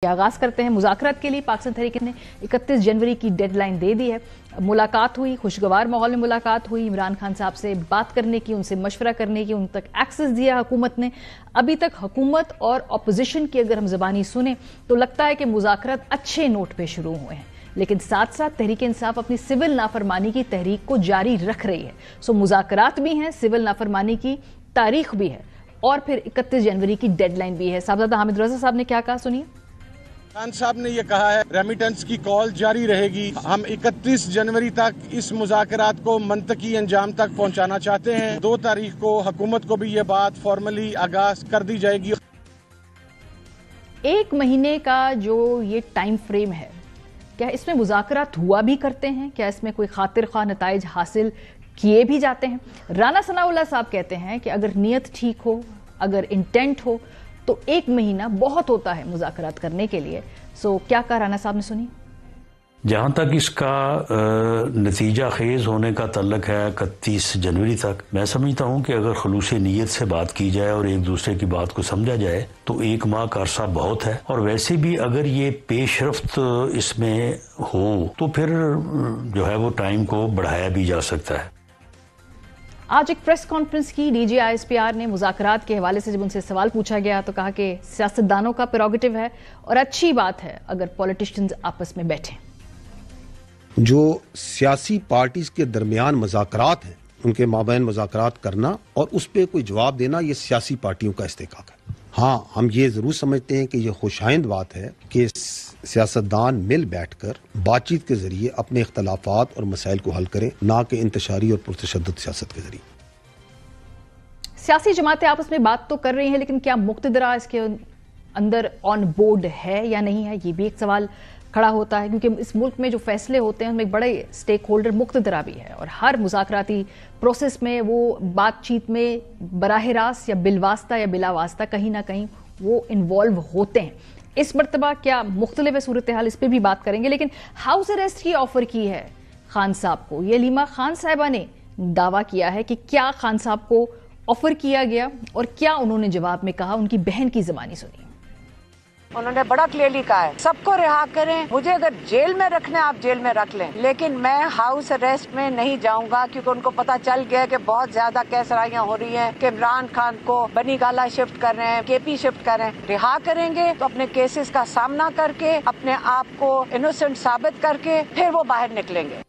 आगाज करते हैं। मुज़ाकरात के लिए पाकिस्तान तहरीक ने 31 जनवरी की डेडलाइन दे दी है। मुलाकात हुई, खुशगवार माहौल में मुलाकात हुई। इमरान खान साहब से बात करने की, उनसे मशवरा करने की, उन तक एक्सेस दिया हुकूमत ने। अभी तक हुकूमत और अपोजिशन की अगर हम ज़बानी सुने तो लगता है कि मुज़ाकरात अच्छे नोट पे शुरू हुए हैं, लेकिन साथ साथ तहरीक इंसाफ अपनी सिविल नाफरमानी की तहरीक को जारी रख रही है। सो मुज़ाकरात भी हैं, सिविल नाफरमानी की तारीख भी है और फिर 31 जनवरी की डेडलाइन भी है। साहबजादा हामिद रजा साहब ने क्या कहा, सुनिए। खान साहब ने यह कहा है रेमिटेंस की कॉल जारी रहेगी। हम 31 जनवरी तक इस मुज़ाकरात को मंतकी अंजाम तक पहुंचाना चाहते हैं। 2 तारीख को हुकूमत को भी ये बात फॉर्मली आगाज कर दी जाएगी। 1 महीने का जो ये टाइम फ्रेम है, क्या इसमें मुज़ाकरात हुआ भी करते हैं? क्या इसमें कोई खातिर ख्वाह नताइज हासिल किए भी जाते हैं? राना सनाउल्लाह साहब कहते हैं कि अगर नीयत ठीक हो, अगर इंटेंट हो तो 1 महीना बहुत होता है मुज़ाकरात करने के लिए। सो क्या कहा राना साहब ने, सुनी। जहाँ तक इसका नतीजा खेज होने का तल्लक है 31 जनवरी तक, मैं समझता हूँ कि अगर खलूस नीयत से बात की जाए और एक दूसरे की बात को समझा जाए तो 1 माह का अरसा बहुत है। और वैसे भी अगर ये पेशरफ्त इसमें हो तो फिर जो है वो टाइम को बढ़ाया भी जा सकता है। आज एक प्रेस कॉन्फ्रेंस की DGISPR ने मुज़ाकरात के हवाले से जब उनसे सवाल पूछा गया तो कहा कि सियासतदानों का प्रेरोगेटिव है और अच्छी बात है अगर पॉलिटिशियंस आपस में बैठें। जो सियासी पार्टीज के दरमियान मुज़ाकरात हैं, उनके माबैन मुज़ाकरात करना और उस पर कोई जवाब देना, ये सियासी पार्टियों का इस्तेकाक है। हाँ, हम ये जरूर समझते हैं कि ये खुशाइंद बात है कि सियासतदान मिल बैठकर बातचीत के जरिए अपने इख्तलाफात और मसाइल को हल करें, ना कि इंतशारी और पुरतशद्दुद सियासत के जरिए। सियासी जमातें आपस में बात तो कर रही हैं, लेकिन क्या मुक्तदरा इसके अंदर ऑन बोर्ड है या नहीं है, ये भी एक सवाल खड़ा होता है, क्योंकि इस मुल्क में जो फैसले होते हैं उनमें एक बड़े स्टेक होल्डर मुक्तदरा भी है और हर मुज़ाकराती प्रोसेस में वो बातचीत में बराह रास्त या बिलवास्ता या बिलावास्ता कहीं ना कहीं वो इन्वॉल्व होते हैं। इस मरतबा क्या मुख्तलिफ सूरत हाल, इस पर भी बात करेंगे। लेकिन हाउस अरेस्ट की ऑफर की है खान साहब को, ये लीमा खान साहिबा ने दावा किया है कि क्या खान साहब को ऑफर किया गया और क्या उन्होंने जवाब में कहा, उनकी बहन की ज़बानी सुनिए। उन्होंने बड़ा क्लियरली कहा है सबको रिहा करें, मुझे अगर जेल में रखना है आप जेल में रख लें, लेकिन मैं हाउस अरेस्ट में नहीं जाऊंगा, क्योंकि उनको पता चल गया कि बहुत ज्यादा कैसराइयां हो रही हैं कि इमरान खान को बनी गाला शिफ्ट कर रहे हैं, KP शिफ्ट कर रहे हैं। रिहा करेंगे तो अपने केसेस का सामना करके अपने आप को इनोसेंट साबित करके फिर वो बाहर निकलेंगे।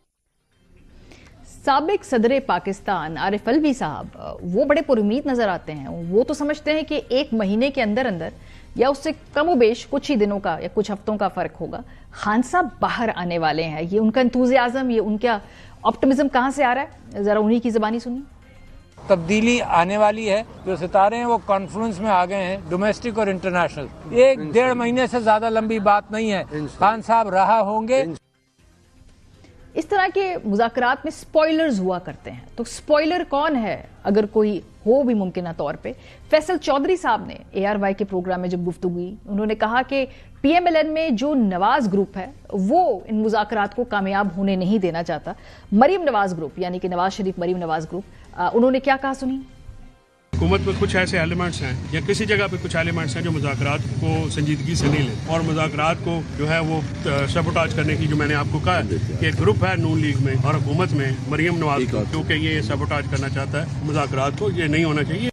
साबिक सदर पाकिस्तान आरिफ अलवी साहब वो बड़े पुरुमीद नजर आते हैं। वो तो समझते हैं कि 1 महीने के अंदर अंदर या उससे कम बेश कुछ ही दिनों का या कुछ हफ्तों का फर्क होगा, खान साहब बाहर आने वाले हैं। ये उनका इंतुजियाज्म, ये उनका ऑप्टिमिज्म कहां से आ रहा है, जरा उन्हीं की ज़बानी सुनिए। तब्दीली आने वाली है, जो सितारे हैं वो कॉन्फ्रेंस में आ गए हैं, डोमेस्टिक और इंटरनेशनल। 1-1.5 महीने से ज्यादा लंबी बात नहीं है, खान साहब रहा होंगे। इस तरह के मुज़ाकरात में स्पॉयलर्स हुआ करते हैं, तो स्पॉयलर कौन है अगर कोई हो भी मुमकिन तौर पे? फैसल चौधरी साहब ने ARY के प्रोग्राम में जब गुफ्तगू हुई, उन्होंने कहा कि PMLN में जो नवाज ग्रुप है वो इन मुज़ाकरात को कामयाब होने नहीं देना चाहता। मरीम नवाज ग्रुप यानी कि नवाज शरीफ मरीम नवाज ग्रुप, उन्होंने क्या कहा, सुनिए। हुकूमत में कुछ ऐसे एलिमेंट्स हैं या किसी जगह पे कुछ एलिमेंट्स हैं जो मुज़ाकरात को संजीदगी से नहीं लेते और मुज़ाकरात को जो है वो सबोटाज करने की, जो मैंने आपको कहा कि एक ग्रुप है नून लीग में और हुकूमत में मरीम नवाज क्योंकि ये सबोटाज करना चाहता है मुज़ाकरात को, ये नहीं होना चाहिए।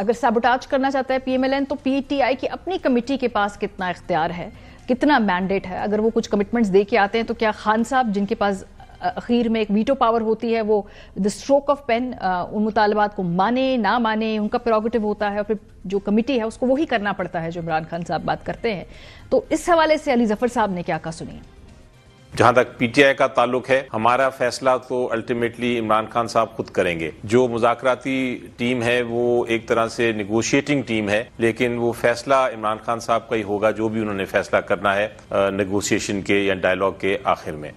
अगर सबोटाज करना चाहता है PMLN तो PTI की अपनी कमेटी के पास कितना इख्तियार है, कितना मैंडेट है? अगर वो कुछ कमिटमेंट्स दे के आते हैं तो क्या खान साहब, जिनके पास अखीर में एक वीटो पावर होती है, वो द स्ट्रोक ऑफ पेन उन मुतालबात को माने ना माने, उनका प्रेरोगेटिव होता है और फिर जो कमेटी है उसको वही करना पड़ता है जो इमरान खान साहब बात करते हैं। तो इस हवाले से अली जफर साहब ने क्या कहा, सुनिए। जहां तक PTI का ताल्लुक है, हमारा फैसला तो अल्टीमेटली इमरान खान साहब खुद करेंगे। जो मुज़ाकराती टीम है वो एक तरह से निगोशिएटिंग टीम है, लेकिन वो फैसला इमरान खान साहब का ही होगा, जो भी उन्होंने फैसला करना है नेगोशिएशन के या डायलॉग के आखिर में।